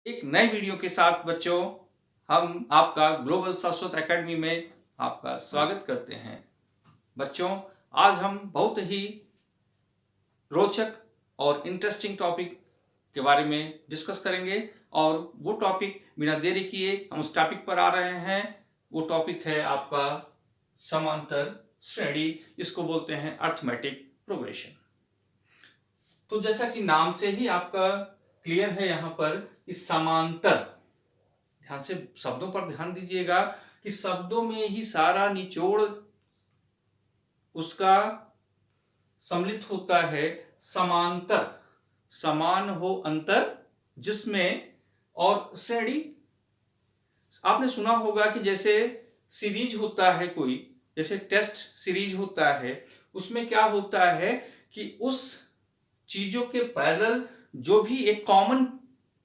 एक नए वीडियो के साथ बच्चों हम आपका ग्लोबल शाश्वत एकेडमी में आपका स्वागत करते हैं। बच्चों, आज हम बहुत ही रोचक और इंटरेस्टिंग टॉपिक के बारे में डिस्कस करेंगे और वो टॉपिक बिना देरी किए हम उस टॉपिक पर आ रहे हैं। वो टॉपिक है आपका समांतर श्रेणी, इसको बोलते हैं अर्थमेटिक प्रोग्रेशन। तो जैसा कि नाम से ही आपका क्लियर है यहाँ पर कि समांतर, ध्यान से शब्दों पर ध्यान दीजिएगा कि शब्दों में ही सारा निचोड़ उसका सम्मिलित होता है। समांतर, समान हो अंतर जिसमें, और श्रेणी आपने सुना होगा कि जैसे सीरीज होता है कोई, जैसे टेस्ट सीरीज होता है, उसमें क्या होता है कि उस चीजों के पैरेलल जो भी एक कॉमन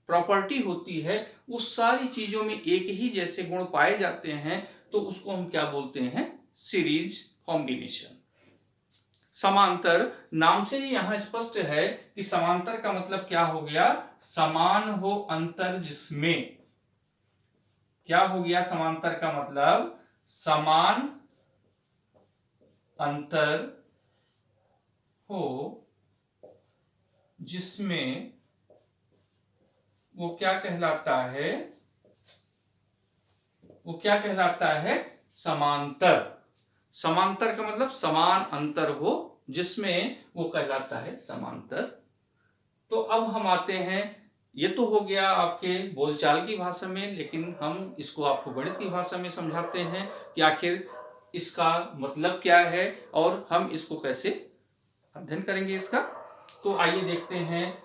प्रॉपर्टी होती है उस सारी चीजों में एक ही जैसे गुण पाए जाते हैं, तो उसको हम क्या बोलते हैं? Series combination. समांतर, नाम से ही यहां स्पष्ट है कि समांतर का मतलब क्या हो गया? समान हो अंतर जिसमें। क्या हो गया समांतर का मतलब? समान अंतर हो जिसमें वो क्या कहलाता है? वो क्या कहलाता है? समांतर। समांतर का मतलब समान अंतर हो जिसमें, वो कहलाता है समांतर। तो अब हम आते हैं, ये तो हो गया आपके बोलचाल की भाषा में, लेकिन हम इसको आपको गणित की भाषा में समझाते हैं कि आखिर इसका मतलब क्या है और हम इसको कैसे अध्ययन करेंगे इसका। तो आइए देखते हैं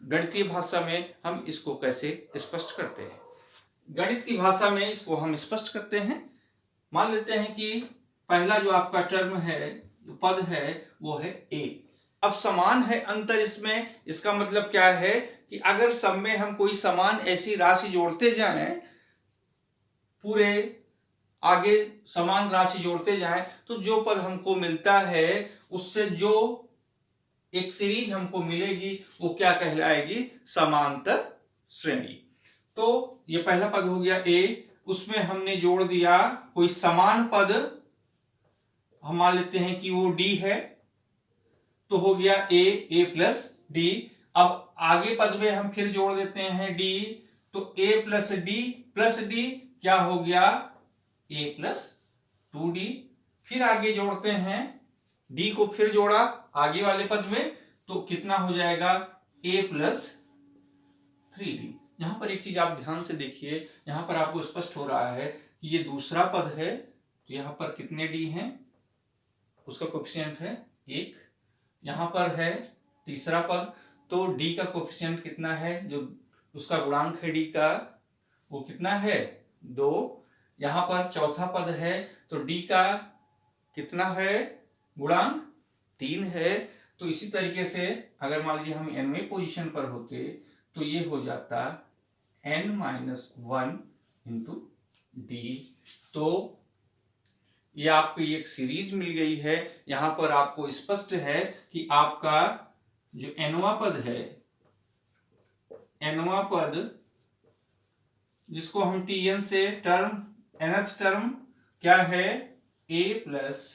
गणितीय भाषा में हम इसको कैसे स्पष्ट करते हैं। गणित की भाषा में इसको हम स्पष्ट करते हैं। मान लेते हैं कि पहला जो आपका टर्म है, जो पद है, वो है ए। अब समान है अंतर इसमें, इसका मतलब क्या है कि अगर सब में हम कोई समान ऐसी राशि जोड़ते जाएं, पूरे आगे समान राशि जोड़ते जाएं, तो जो पद हमको मिलता है उससे जो एक सीरीज हमको मिलेगी वो क्या कहलाएगी? समांतर श्रेणी। तो ये पहला पद हो गया ए, उसमें हमने जोड़ दिया कोई समान पद, हम मान लेते हैं कि वो डी है, तो हो गया ए प्लस डी। अब आगे पद में हम फिर जोड़ देते हैं डी, तो ए प्लस डी क्या हो गया? ए प्लस 2d। फिर आगे जोड़ते हैं, डी को फिर जोड़ा आगे वाले पद में, तो कितना हो जाएगा? a plus 3d। यहां पर एक चीज आप ध्यान से देखिए, यहां पर आपको स्पष्ट हो रहा है कि ये दूसरा पद है, तो यहां पर कितने d हैं? उसका कोफिशिएंट है 1। यहां पर है तीसरा पद, तो d का कोफिशिएंट कितना है? जो उसका गुणांक है d का, वो कितना है? 2। यहां पर चौथा पद है, तो d का कितना है गुणांक? 3 है। तो इसी तरीके से अगर मान लीजिए हम nवें पोजीशन पर होते तो ये हो जाता n-1 इंटू डी। तो ये आपको एक सीरीज मिल गई है। यहां पर आपको स्पष्ट है कि आपका जो nवां पद है, nवां पद जिसको हम tn से टर्म, nth टर्म क्या है? a plus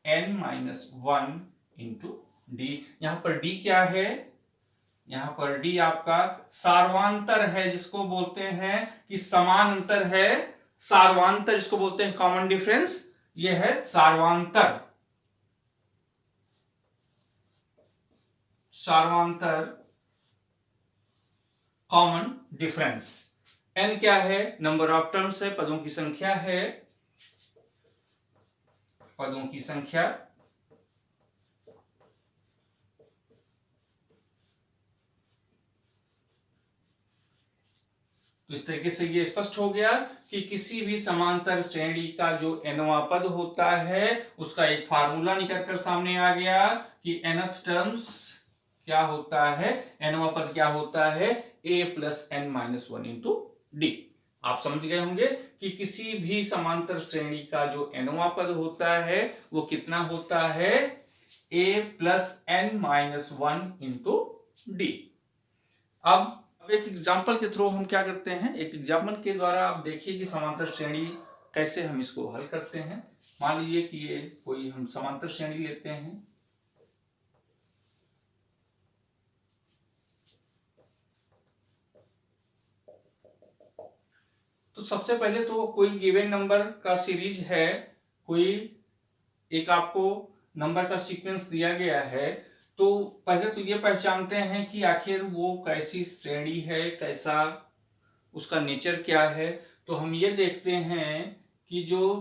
n-1 into D. यहां पर d क्या है? यहां पर d आपका सार्वांतर है, जिसको बोलते हैं कि समान अंतर है। सार्वांतर जिसको बोलते हैं कॉमन डिफरेंस, ये है सार्वांतर। सार्वांतर कॉमन डिफरेंस। n क्या है? नंबर ऑफ टर्म्स है, पदों की संख्या है, पदों की संख्या। तो इस तरीके से ये स्पष्ट हो गया कि किसी भी समांतर श्रेणी का जो nवां पद होता है उसका एक फार्मूला निकल कर सामने आ गया कि nth टर्म्स क्या होता है? nवां पद क्या होता है? a plus n-1 into D. आप समझ गए होंगे कि किसी भी समांतर श्रेणी का जो nवां पद होता है वो कितना होता है? a plus n-1 into D. अब अब एक एग्जाम्पल के थ्रू हम क्या करते हैं, एक एग्जाम्पल के द्वारा आप देखिए कि समांतर श्रेणी कैसे हम इसको हल करते हैं। मान लीजिए कि ये कोई हम समांतर श्रेणी लेते हैं, तो सबसे पहले तो कोई गिवन नंबर का सीरीज है, कोई एक आपको नंबर का सीक्वेंस दिया गया है, तो पहले तो ये पहचानते हैं कि आखिर वो कैसी श्रेणी है, कैसा उसका नेचर क्या है। तो हम ये देखते हैं कि जो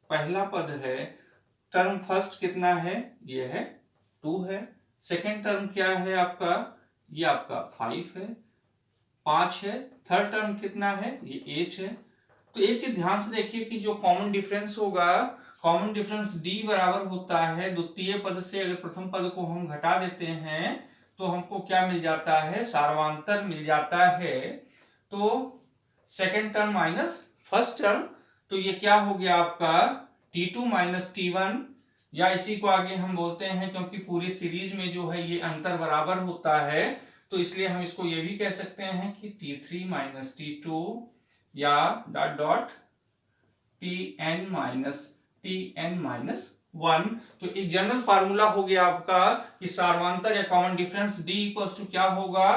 पहला पद है, टर्म फर्स्ट कितना है, ये है 2 है। सेकेंड टर्म क्या है आपका, ये आपका 5 है, 5 है। थर्ड टर्म कितना है, ये 8 है। तो एक चीज ध्यान से देखिए कि जो कॉमन डिफरेंस होगा, कॉमन डिफरेंस d बराबर होता है द्वितीय पद से अगर प्रथम पद को हम घटा देते हैं तो हमको क्या मिल जाता है, सार्वांतर मिल जाता है। तो second term minus first term, तो ये क्या हो गया आपका t2 माइनस t1, या इसी को आगे हम बोलते हैं, क्योंकि पूरी सीरीज में जो है ये अंतर बराबर होता है तो इसलिए हम इसको ये भी कह सकते हैं कि t3 माइनस t2 या डॉट डॉट tn माइनस 1। तो एक जनरल फार्मूला हो गया आपका कि सार्वांतर या common difference d equals to क्या होगा,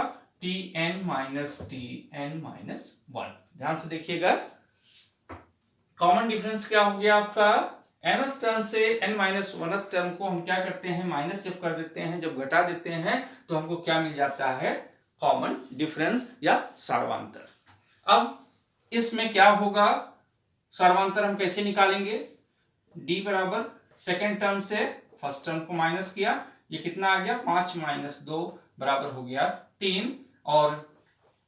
tn माइनस 1। ध्यान से देखिएगा, कॉमन डिफरेंस क्या हो गया आपका, nth टर्म से n माइनस 1th टर्म को हम क्या करते हैं, माइनस जब कर देते हैं, जब घटा देते हैं तो हमको क्या मिल जाता है, कॉमन डिफरेंस या सार्वांतर। अब इसमें क्या होगा, सार्वांतर हम कैसे निकालेंगे, d बराबर सेकेंड टर्म से फर्स्ट टर्म को माइनस किया, ये कितना आ गया 5 माइनस 2 बराबर हो गया 3, और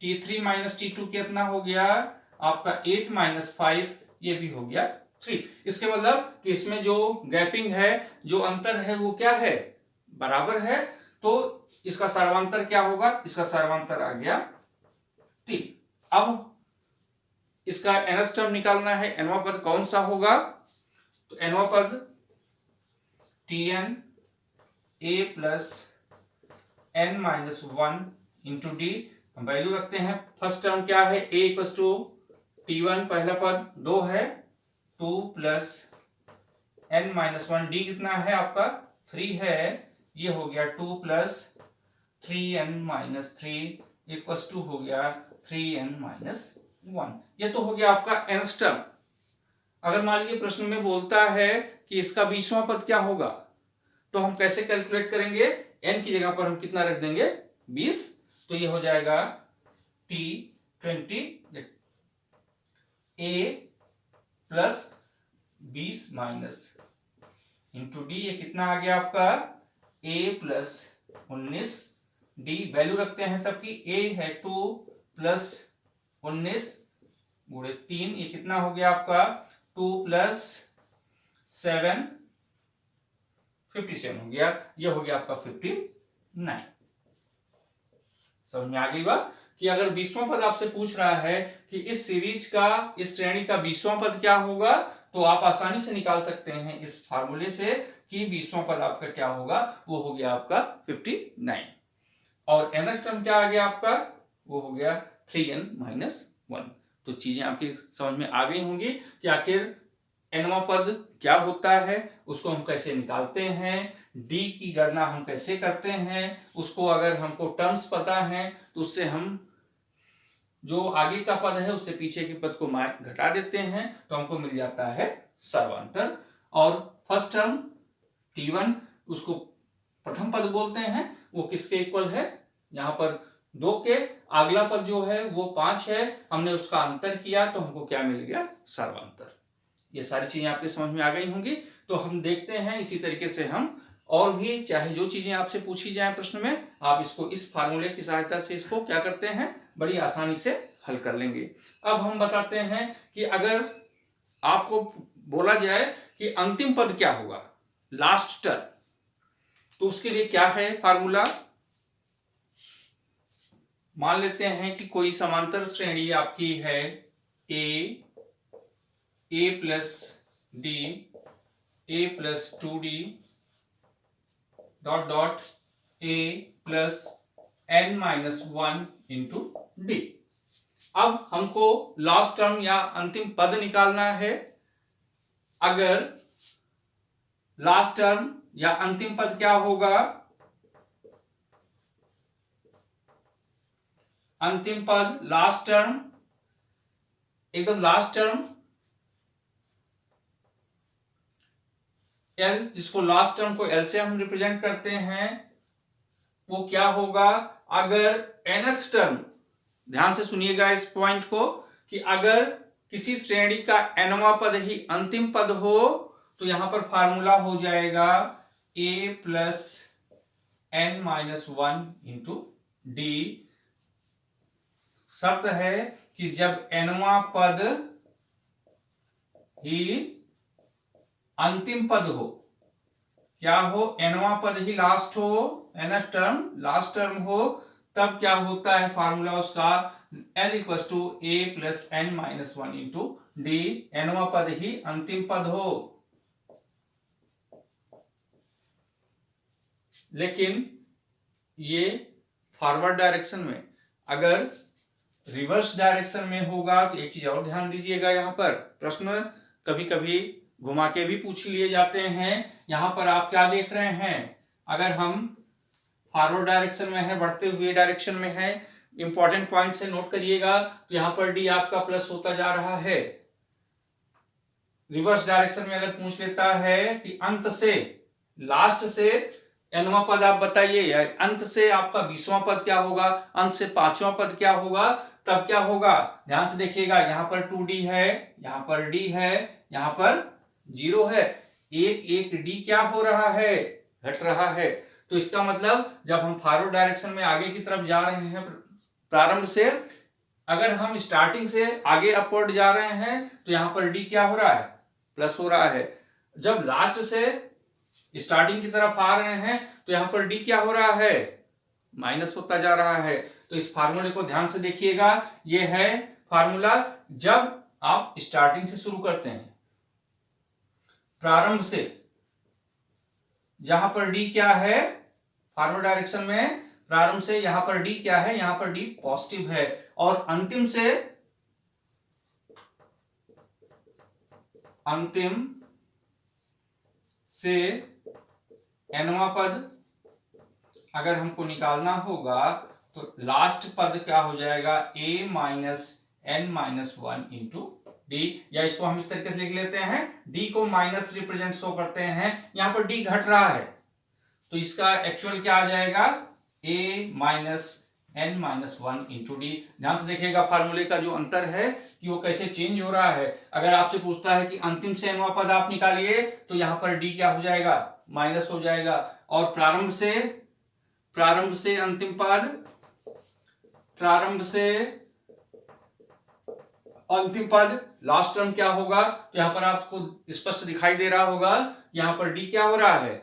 t3 माइनस t2 कितना हो गया आपका 8 माइनस 5, ये भी हो गया 3। इसके मतलब कि इसमें जो गैपिंग है, जो अंतर है वो क्या है, बराबर है। तो इसका सार्वांतर क्या होगा, इसका सार्वांतर आ गया 3। अब इसका nth टर्म निकालना है, nवां पद कौन सा होगा, तो nवां पद tn a plus n minus 1 into D, हम वैल्यू रखते हैं। फर्स्ट टर्म क्या है, a इक्वल्स टू t1 पहला पद 2 है, 2 प्लस n माइनस 1, डी कितना है आपका 3 है, ये हो गया 2 plus 3n minus 3 equals to हो गया 3n माइनस 1। ये तो हो गया आपका nth टर्म। अगर मान लीजिए प्रश्न में बोलता है कि इसका 20वां पद क्या होगा, तो हम कैसे कैलकुलेट करेंगे, n की जगह पर हम कितना रख देंगे 20, तो ये हो जाएगा t20 a plus 20 minus into D, ये कितना आ गया आपका a प्लस 19, डी वैल्यू रखते हैं सबकी, a है 2 प्लस 19 गुणे 3, ये कितना हो गया आपका 2 प्लस 7 57 हो गया, ये हो गया आपका 59। समझ में आ गई बात कि अगर 20वां पद आपसे पूछ रहा है कि इस सीरीज का, इस श्रेणी का 20वां पद क्या होगा, तो आप आसानी से निकाल सकते हैं इस फार्मूले से कि 20वां पद आपका क्या होगा, वो हो गया आपका 59। और nth टर्म क्या आ गया आपका, वो हो गया 3n माइनस 1। तो चीजें आपकी समझ में आ गई होंगी कि आखिर nवां पद क्या होता है, उसको हम कैसे निकालते हैं, d की गणना हम कैसे करते हैं, उसको अगर हमको टर्म्स पता है तो उससे हम जो आगे का पद है उससे पीछे के पद को घटा देते हैं तो हमको मिल जाता है सार्वांतर। और फर्स्ट टर्म t1 उसको प्रथम पद बोलते हैं, वो किसके इक्वल है, यहाँ पर 2 के, अगला पद जो है वो 5 है, हमने उसका अंतर किया तो हमको क्या मिल गया, सार्वांतर। ये सारी चीजें आपके समझ में आ गई होंगी। तो हम देखते हैं इसी तरीके से हम और भी, चाहे जो चीजें आपसे पूछी जाए प्रश्न में, आप इसको इस फार्मूले की सहायता से इसको क्या करते हैं, बड़ी आसानी से हल कर लेंगे। अब हम बताते हैं कि अगर आपको बोला जाए कि अंतिम पद क्या होगा, लास्ट टर्म, तो उसके लिए क्या है फार्मूला। मान लेते हैं कि कोई समांतर श्रेणी आपकी है a plus D, a plus 2d dot dot a plus n minus 1 into D. अब हमको लास्ट टर्म या अंतिम पद निकालना है। अगर लास्ट टर्म या अंतिम पद क्या होगा, अंतिम पद लास्ट टर्म, एकदम लास्ट टर्म एल, जिसको लास्ट टर्म को एल से हम रिप्रेजेंट करते हैं, वो क्या होगा। अगर nth टर्म, ध्यान से सुनिएगा इस पॉइंट को, कि अगर किसी श्रेणी का nवां पद ही अंतिम पद हो तो यहां पर फार्मूला हो जाएगा a plus n-1 into D. शर्त है कि जब nवां पद ही अंतिम पद हो, क्या हो, nवां पद ही लास्ट हो, nth टर्म लास्ट टर्म हो, तब क्या होता है फार्मूला उसका, L equal to a plus n-1 into D. nवां पद ही अंतिम पद हो। लेकिन ये फॉरवर्ड डायरेक्शन में, अगर रिवर्स डायरेक्शन में होगा तो एक चीज और ध्यान दीजिएगा, यहां पर प्रश्न कभी कभी घुमा के भी पूछ लिए जाते हैं। यहां पर आप क्या देख रहे हैं, अगर हम फॉरवर्ड डायरेक्शन में है, बढ़ते हुए डायरेक्शन में है, इंपॉर्टेंट पॉइंट से नोट करिएगा, तो यहां पर डी आपका प्लस होता जा रहा है। रिवर्स डायरेक्शन में अगर पूछ लेता है कि अंत से, लास्ट से nवां पद आप बताइए, या अंत से आपका 20वां पद क्या होगा, अंत से 5वां पद क्या होगा, तब क्या होगा, ध्यान से देखिएगा। यहां पर 2d है, यहां पर d है, यहां पर 0 है, एक एक डी क्या हो रहा है, घट रहा है। तो इसका मतलब जब हम फॉरवर्ड डायरेक्शन में आगे की तरफ जा रहे हैं, प्रारंभ से, अगर हम स्टार्टिंग से आगे अपवर्ड जा रहे हैं तो यहां पर डी क्या हो रहा है, प्लस हो रहा है। जब लास्ट से स्टार्टिंग की तरफ आ रहे हैं तो यहां पर डी क्या हो रहा है, माइनस होता जा रहा है। तो इस फार्मूले को ध्यान से देखिएगा, ये है फार्मूला जब आप स्टार्टिंग से शुरू करते हैं, प्रारंभ से, जहां पर डी क्या है, फॉरवर्ड डायरेक्शन में प्रारंभ से यहां पर डी क्या है, यहां पर डी पॉजिटिव है, और अंतिम से, अंतिम से nवां पद अगर हमको निकालना होगा तो लास्ट पद क्या हो जाएगा, a minus n-1 into D, या इसको हम इस तरीके से लिख लेते हैं, d को माइनस रिप्रेजेंट शो करते हैं, यहां पर d घट रहा है तो इसका एक्चुअल क्या आ जाएगा, a minus n-1 into D. ध्यान से देखिएगा फार्मूले का जो अंतर है कि वो कैसे चेंज हो रहा है। अगर आपसे पूछता है कि अंतिम से nवां पद आप निकालिए तो यहां पर d क्या हो जाएगा, माइनस हो जाएगा, और प्रारंभ से अंतिम पद, प्रारंभ से अंतिम पद लास्ट टर्म क्या होगा, तो यहां पर आपको स्पष्ट दिखाई दे रहा होगा, यहां पर डी क्या हो रहा है,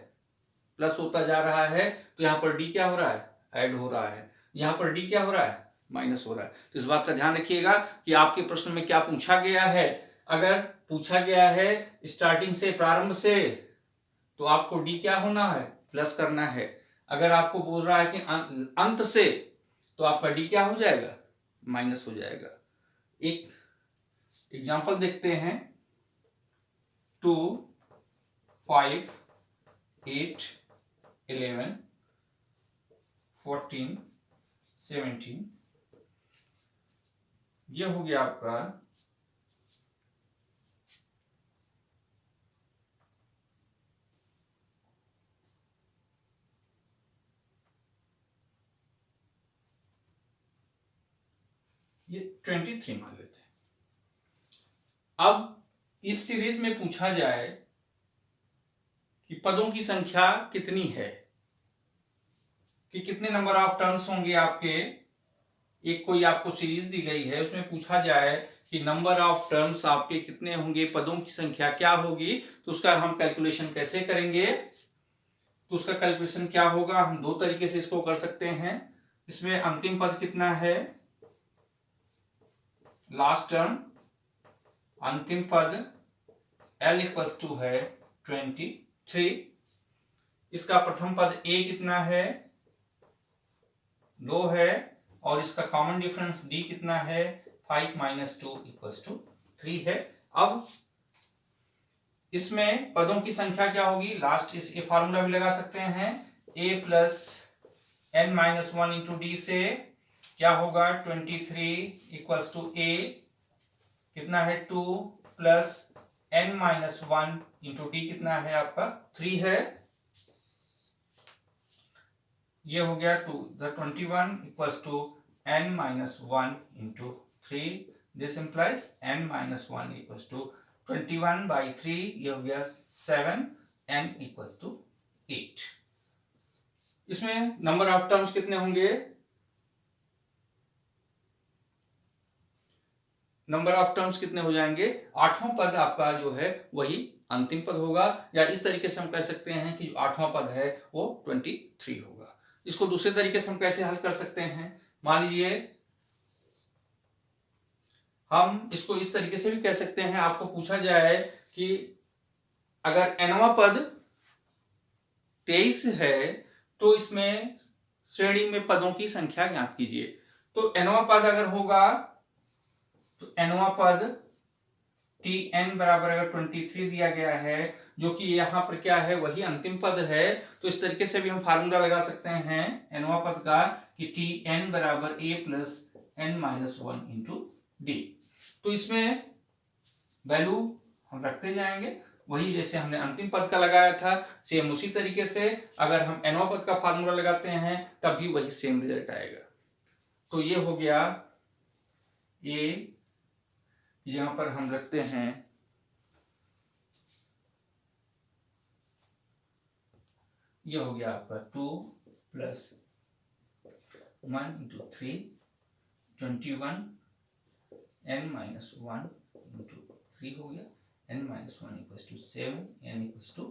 प्लस होता जा रहा है, तो यहां पर डी क्या हो रहा है, ऐड हो रहा है, यहां पर डी क्या हो रहा है, माइनस हो रहा है। तो इस बात का ध्यान रखिएगा कि आपके प्रश्न में क्या पूछा गया है। अगर पूछा गया है स्टार्टिंग से, प्रारंभ से, तो आपको डी क्या होना है, प्लस करना है। अगर आपको बोल रहा है कि अंत से, तो आपका डी क्या हो जाएगा, माइनस हो जाएगा। एक एग्जाम्पल देखते हैं, 2, 5, 8, 11, 14, 17, ये हो गया आपका ये 23 मान लेते हैं। अब इस सीरीज में पूछा जाए कि पदों की संख्या कितनी है, कि कितने नंबर ऑफ टर्म्स होंगे आपके, एक कोई आपको सीरीज दी गई है, उसमें पूछा जाए कि नंबर ऑफ टर्म्स आपके कितने होंगे, पदों की संख्या क्या होगी, तो उसका हम कैलकुलेशन कैसे करेंगे। तो उसका कैलकुलेशन क्या होगा, हम दो तरीके से इसको कर सकते हैं। इसमें अंतिम पद कितना है, लास्ट टर्म, अंतिम पद L इक्वल्स टू है 23। इसका प्रथम पद A कितना है, 2 है, और इसका कॉमन डिफरेंस d कितना है, 5 - 2 = 3 है। अब इसमें पदों की संख्या क्या होगी, लास्ट इस ये फार्मूला भी लगा सकते हैं, a + n-1 इंटू डी से क्या होगा, 23 = a कितना है 2 + n-1 इंटू डी कितना है आपका 3 है, ये हो गया 2 the 21 = n-1 into 3, this implies n-1 = 21/3, ये हो गया 7, n = 8। इसमें नंबर ऑफ टर्म्स कितने होंगे, नंबर ऑफ टर्म्स कितने हो जाएंगे, 8वां पद आपका जो है वही अंतिम पद होगा, या इस तरीके से हम कह सकते हैं कि 8वां पद है वो 23 होगा। इसको दूसरे तरीके से हम कैसे हल कर सकते हैं, मान लीजिए हम इसको इस तरीके से भी कह सकते हैं, आपको पूछा जाए कि अगर nवां पद 23 है तो इसमें श्रेणी में पदों की संख्या ज्ञात कीजिए। तो nवां पद अगर होगा तो nवां पद tn बराबर अगर 23 दिया गया है, जो कि यहाँ पर क्या है वही अंतिम पद है, तो इस तरीके से भी हम फार्मूला लगा सकते हैं nवां पद का कि tn बराबर a + n-1 इंटू डी। तो इसमें वैल्यू हम रखते जाएंगे, वही जैसे हमने अंतिम पद का लगाया था सेम उसी तरीके से अगर हम nवां पद का फार्मूला लगाते हैं तब भी वही सेम रिजल्ट आएगा। तो ये हो गया a, यहां पर हम रखते हैं ये हो गया आपका 2 + 1 इंटू 3, 21 n-1 इंटू 3 हो गया, n-1 = 7, n =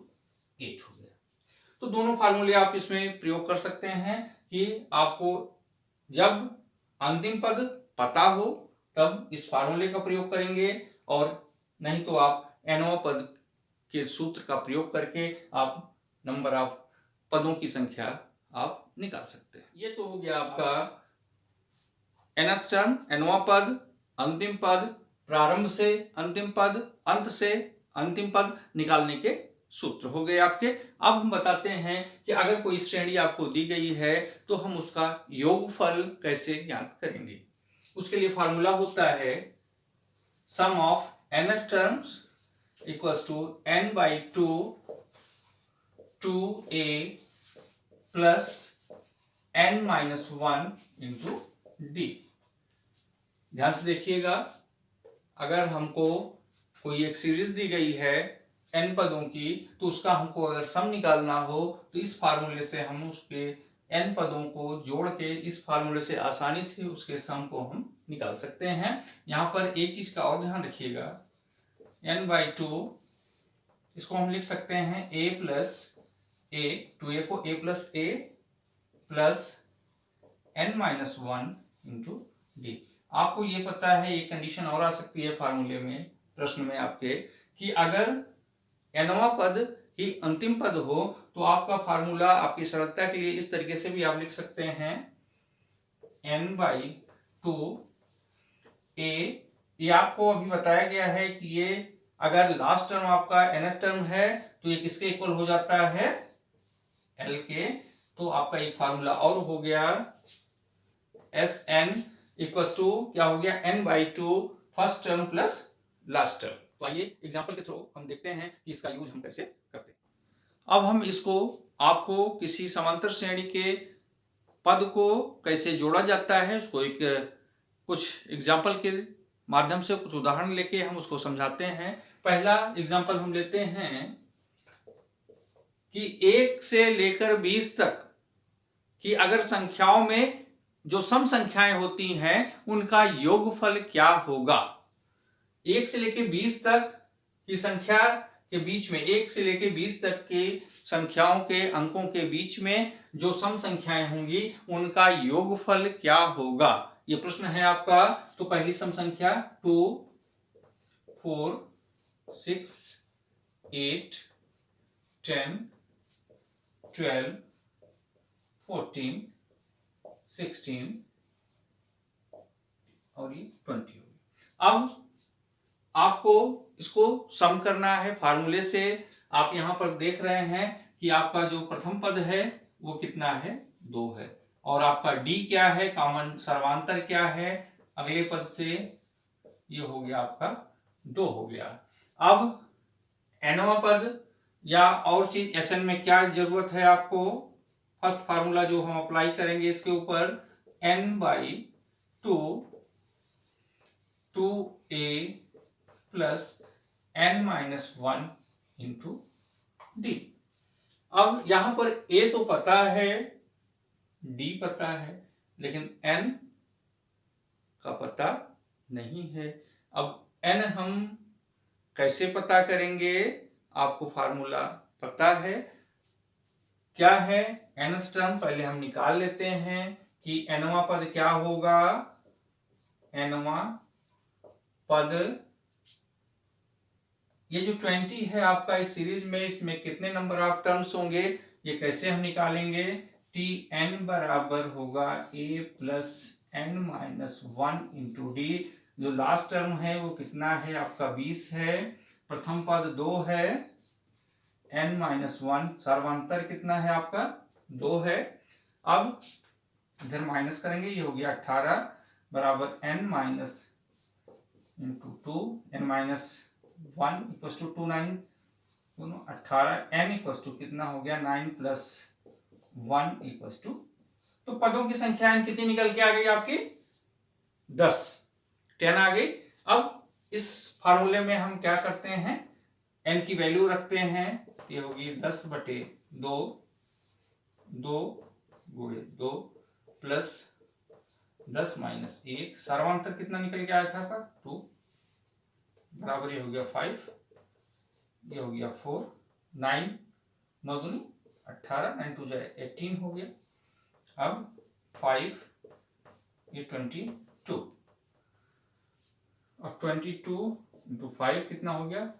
8 हो गया। तो दोनों फार्मूले आप इसमें प्रयोग कर सकते हैं कि आपको जब अंतिम पद पता हो तब इस फार्मूले का प्रयोग करेंगे, और नहीं तो आप nवां पद के सूत्र का प्रयोग करके आप नंबर ऑफ पदों की संख्या आप निकाल सकते हैं। ये तो हो गया आपका nth टर्म, nवां पद, अंतिम पद, प्रारंभ से अंतिम पद, अंत से अंतिम पद निकालने के सूत्र हो गए आपके। अब हम बताते हैं कि अगर कोई श्रेणी आपको दी गई है तो हम उसका योगफल कैसे ज्ञात करेंगे। उसके लिए फार्मूला होता है sum of nth terms = n/2 2a + n-1 into D. ध्यान से देखिएगा, अगर हमको कोई एक सीरीज दी गई है n पदों की, तो उसका हमको अगर सम निकालना हो तो इस फार्मूले से हम उसके n पदों को जोड़ के इस फार्मूले से आसानी से उसके सम को हम निकाल सकते हैं। यहाँ पर एक चीज का और ध्यान रखिएगा, n/2 इसको हम लिख सकते हैं a + a, 2a को a + a + n-1 into D. आपको ये पता है एक कंडीशन और आ सकती है फार्मूले में, प्रश्न में आपके, कि अगर nवां पद ही अंतिम पद हो तो आपका फार्मूला आपकी सरलता के लिए इस तरीके से भी आप लिख सकते हैं n/2 a। ये आपको अभी बताया गया है कि ये अगर लास्ट टर्म आपका nth टर्म है तो ये किसके इक्वल हो जाता है, l के। तो आपका एक फार्मूला और हो गया Sn = क्या हो गया, n/2 first term plus last term. तो आइए एग्जांपल के थ्रू हम देखते हैं कि इसका यूज हम कैसे करते हैं। अब हम इसको आपको किसी समांतर श्रेणी के पद को कैसे जोड़ा जाता है उसको एक कुछ एग्जांपल के माध्यम से, कुछ उदाहरण लेके हम उसको समझाते हैं। पहला एग्जांपल हम लेते हैं कि 1 से लेकर 20 तक कि अगर संख्याओं में जो सम संख्याएं होती हैं उनका योगफल क्या होगा। 1 से लेकर 20 तक की संख्या के बीच में, 1 से लेकर 20 तक की संख्याओं के अंकों के बीच में जो सम संख्याएं होंगी उनका योगफल क्या होगा, ये प्रश्न है आपका। तो पहली सम संख्या 2 4 6 8 10 12 14 16 और ये 20 हो गया। अब आपको इसको सम करना है फार्मूले से। आप यहाँ पर देख रहे हैं कि आपका जो प्रथम पद है वो कितना है, 2 है, और आपका डी क्या है, कॉमन सर्वांतर क्या है, अगले पद से ये हो गया आपका 2 हो गया। अब एनवा पद या और चीज एसएन में क्या जरूरत है आपको, फर्स्ट फार्मूला जो हम अप्लाई करेंगे इसके ऊपर, n/2 2a plus n-1 into D. अब यहां पर a तो पता है, d पता है, लेकिन n का पता नहीं है। अब n हम कैसे पता करेंगे, आपको फार्मूला पता है क्या है, nth टर्म पहले हम निकाल लेते हैं कि nवां पद क्या होगा, nवां पद ये जो 20 है आपका इस सीरीज में, इसमें कितने नंबर ऑफ टर्म्स होंगे, ये कैसे हम निकालेंगे, tn बराबर होगा a plus n-1 into D. जो लास्ट टर्म है वो कितना है आपका 20 है, प्रथम पद 2 है, n-1 सर्वांतर कितना है आपका 2 है। अब इधर माइनस करेंगे, ये हो गया 18 बराबर n- into 2, n-1 equal to 2 9 दोनों 18, n इक्वल टू कितना हो गया 9 प्लस 1 इक्वल टू, तो पदों की संख्या n कितनी निकल के आ गई आपकी 10 आ गई। अब इस फार्मूले में हम क्या करते हैं, n की वैल्यू रखते हैं, ये होगी 10/2 2 गुणे 2 प्लस 10 माइनस 1, सर्वांतर कितना निकल के आया था आपका 2 बराबर ये हो गया 5, ये हो गया 4, 9 9 दूनी 18, 9 2 जाए 18 हो गया। अब 5 ये 22, अब 22 इंटू 5 कितना हो गया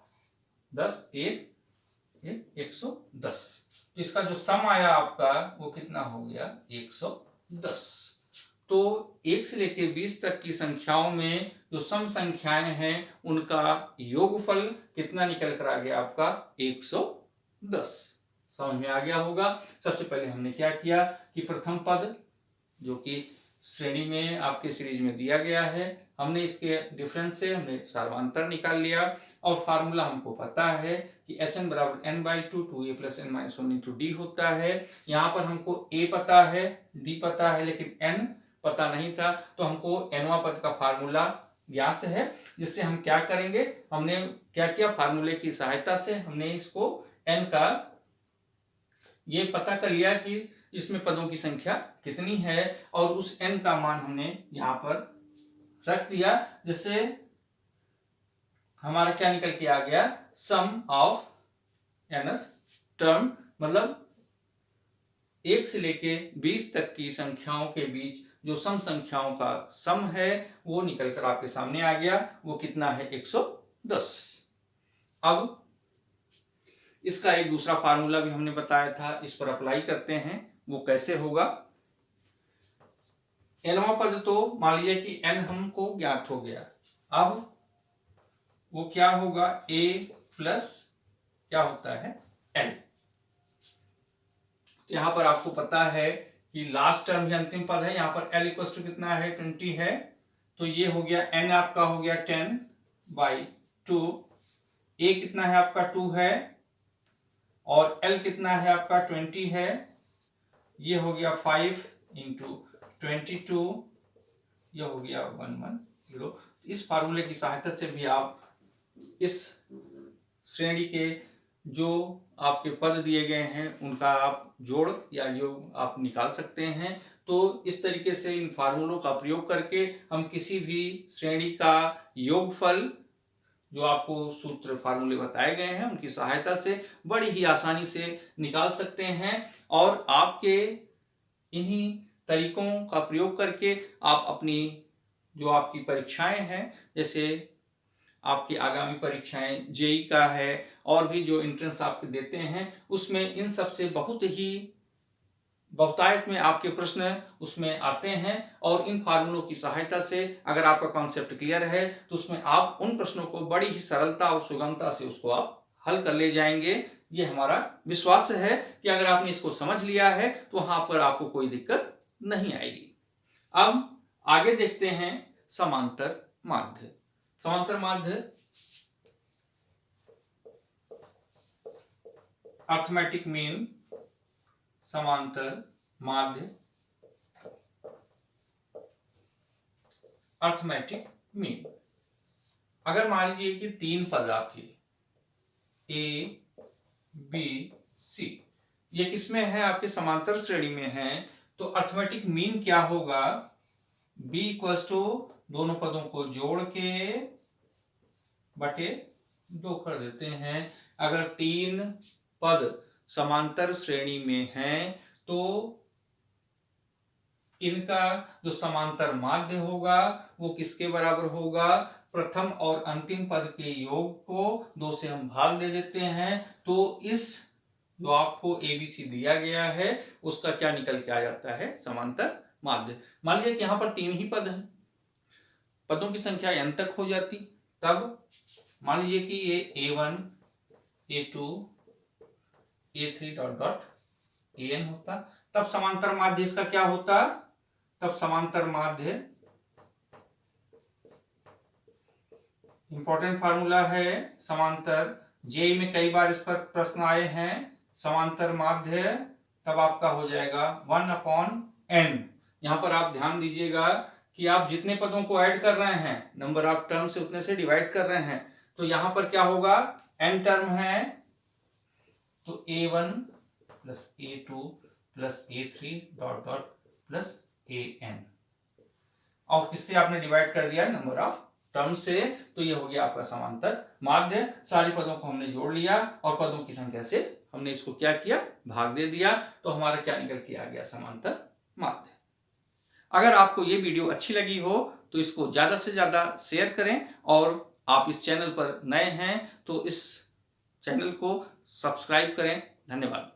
10, 110। इसका जो सम आया आपका वो कितना हो गया 110। तो 1 से लेके 20 तक की संख्याओं में जो सम संख्याएं हैं उनका योगफल कितना निकल कर आ गया आपका 110। समझ में आ गया होगा। सबसे पहले हमने क्या किया कि प्रथम पद जो कि श्रेणी में आपके सीरीज में दिया गया है, हमने इसके डिफरेंस से हमने सर्वांतर निकाल लिया, और फार्मूला हमको पता है कि Sn बराबर n/2 2a plus n-1 into D होता है। यहाँ पर हमको a पता है, d पता है, लेकिन n पता नहीं था, तो हमको nवां पद का फार्मूला ज्ञात है, जिससे हम क्या करेंगे, हमने क्या किया, फार्मूले की सहायता से हमने इसको n का ये पता कर लिया कि इसमें पदों की संख्या कितनी है, और उस n का मान हमने यहाँ पर रख दिया, जिससे हमारा क्या निकल के आ गया, सम ऑफ nth टर्म, मतलब 1 से लेके 20 तक की संख्याओं के बीच जो सम संख्याओं का सम है वो निकल कर आपके सामने आ गया, वो कितना है 110। अब इसका एक दूसरा फार्मूला भी हमने बताया था, इस पर अप्लाई करते हैं, वो कैसे होगा। nवां पद तो मान लीजिए कि n हमको ज्ञात हो गया, अब वो क्या होगा a प्लस क्या होता है l। यहां पर आपको पता है कि लास्ट टर्म ही अंतिम पद है, यहां पर l इक्वल टू कितना है 20 है, तो ये हो गया n आपका हो गया 10/2, a कितना है आपका 2 है, और l कितना है आपका 20 है, ये हो गया 5 इंटू 22, ये हो गया 110। इस फार्मूले की सहायता से भी आप इस श्रेणी के जो आपके पद दिए गए हैं उनका आप जोड़ या योग आप निकाल सकते हैं। तो इस तरीके से इन फार्मूलों का प्रयोग करके हम किसी भी श्रेणी का योगफल जो आपको सूत्र फार्मूले बताए गए हैं उनकी सहायता से बड़ी ही आसानी से निकाल सकते हैं, और आपके इन्हीं तरीकों का प्रयोग करके आप अपनी जो आपकी परीक्षाएं हैं, जैसे आपकी आगामी परीक्षाएं जेई का है और भी जो एंट्रेंस आप देते हैं, उसमें इन सब से बहुत ही बहुतायत में आपके प्रश्न उसमें आते हैं और इन फार्मूलों की सहायता से अगर आपका कॉन्सेप्ट क्लियर है तो उसमें आप उन प्रश्नों को बड़ी ही सरलता और सुगमता से उसको आप हल कर ले जाएंगे। ये हमारा विश्वास है कि अगर आपने इसको समझ लिया है तो वहां पर आपको कोई दिक्कत नहीं आएगी। अब आगे देखते हैं समांतर माध्य। समांतर माध्य अर्थमेटिक मीन, समांतर माध्य, अर्थमेटिक मीन। अगर मान लीजिए कि 3 पद आपके ए बी सी, ये किसमें है? आपके समांतर श्रेणी में है। तो अर्थमेटिक मीन क्या होगा? बी इक्वल्स टू दोनों पदों को जोड़ के बटे 2 कर देते हैं। अगर 3 पद समांतर श्रेणी में हैं तो इनका जो समांतर माध्य होगा वो किसके बराबर होगा? प्रथम और अंतिम पद के योग को 2 से हम भाग दे देते हैं। तो इस जो आपको एबीसी दिया गया है उसका क्या निकल के आ जाता है? समांतर माध्य। मान लीजिए कि यहां पर 3 ही पद हैं, पदों की संख्या n तक हो जाती, तब मान लीजिए कि ये A1 A2 A3 dot dot AN होता, तब समांतर माध्य इसका क्या होता? तब समांतर माध्य, इंपॉर्टेंट फार्मूला है समांतर, जेई में कई बार इस पर प्रश्न आए हैं। समांतर माध्य तब आपका हो जाएगा 1/n। यहां पर आप ध्यान दीजिएगा कि आप जितने पदों को ऐड कर रहे हैं, नंबर ऑफ टर्म से उतने से डिवाइड कर रहे हैं, तो यहां पर क्या होगा? n टर्म है तो A1 plus A2 plus A3 dot dot plus AN, और किससे आपने डिवाइड कर दिया? नंबर ऑफ टर्म से। तो ये हो गया आपका समांतर माध्य। सारे पदों को हमने जोड़ लिया और पदों की संख्या से हमने इसको क्या किया? भाग दे दिया। तो हमारा क्या निकल के आ गया? समांतर माध्य। अगर आपको ये वीडियो अच्छी लगी हो तो इसको ज्यादा से ज्यादा शेयर करें, और आप इस चैनल पर नए हैं तो इस चैनल को सब्सक्राइब करें। धन्यवाद।